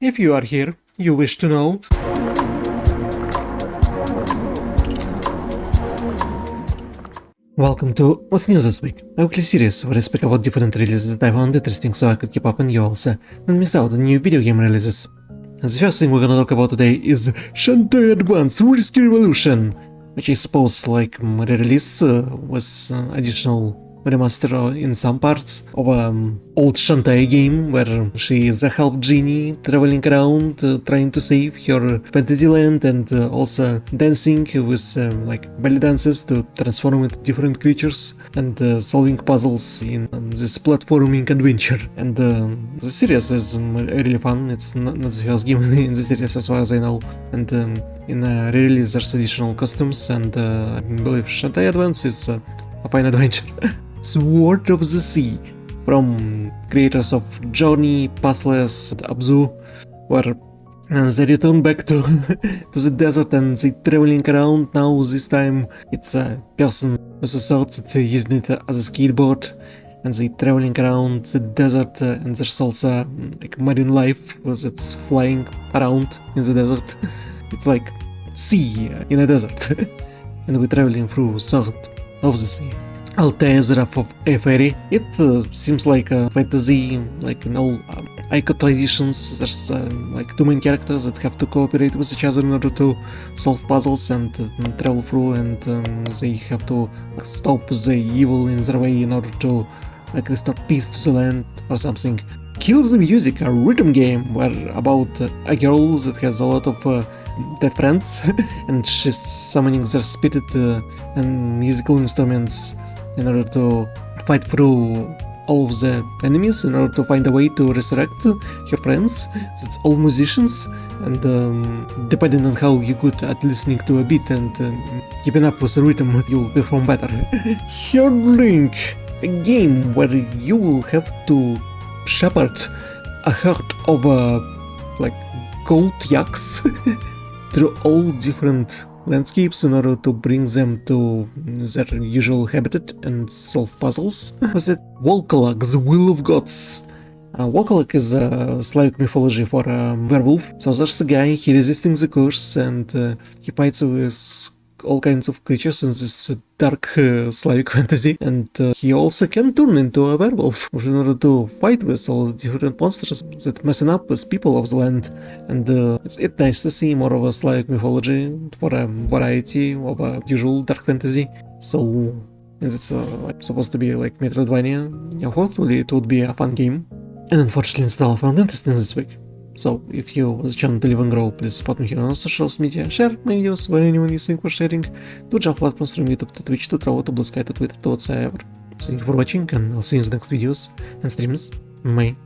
If you are here, you wish to know. Welcome to What's News This Week, a weekly series where I speak about different releases that I found interesting so I could keep up and you also don't miss out on new video game releases. And the first thing we're gonna talk about today is Shantae Advanced Risky Revolution, which is supposed like re-release with additional remaster in some parts of old Shantae game where she is a half genie traveling around trying to save her fantasy land and also dancing with like belly dances to transform into different creatures and solving puzzles in this platforming adventure. And the series is really fun. It's not the first game in the series as far as I know, and in re-release there's additional costumes, and I believe Shantae Advance is a fine adventure. Sword of the Sea, from creators of Journey, Pathless, Abzu, where they return back to to the desert and they traveling around. Now this time it's a person with a sword that using it as a skateboard, and they traveling around the desert, and there's also like marine life that's flying around in the desert. It's like sea in a desert, and we're traveling through Sword of the Sea. Altheia's Wrath of Aferi. It seems like a fantasy, like in all Ico traditions. There's like two main characters that have to cooperate with each other in order to solve puzzles and travel through, and they have to stop the evil in their way in order to like restore peace to the land or something. Kills the Music, a rhythm game where about a girl that has a lot of dead friends and she's summoning their spirit and musical instruments in order to fight through all of the enemies in order to find a way to resurrect her friends. That's all musicians, and depending on how you're good at listening to a beat and keeping up with the rhythm, you'll perform better. Herdling, a game where you will have to shepherd a herd of like goat yaks through all different landscapes in order to bring them to their usual habitat and solve puzzles. Was it Volkolak, the Will of Gods? Volkolak is a Slavic mythology for a werewolf. So there's a guy, he resisting the curse, and he fights with all kinds of creatures in this dark Slavic fantasy, and he also can turn into a werewolf in order to fight with all the different monsters that messing up with people of the land. And it's nice to see more of a Slavic mythology for a variety of a usual dark fantasy. So, and it's like supposed to be like Metroidvania, hopefully it would be a fun game. And unfortunately it's all found interesting this week. So, if you want the channel to live and grow, please support me here on social media, share my videos where anyone you think worth sharing, do jump platforms from YouTube to Twitch to Trovo to Blue Sky to Twitter to whatsoever. Thank you for watching, and I'll see you in the next videos and streams. Bye.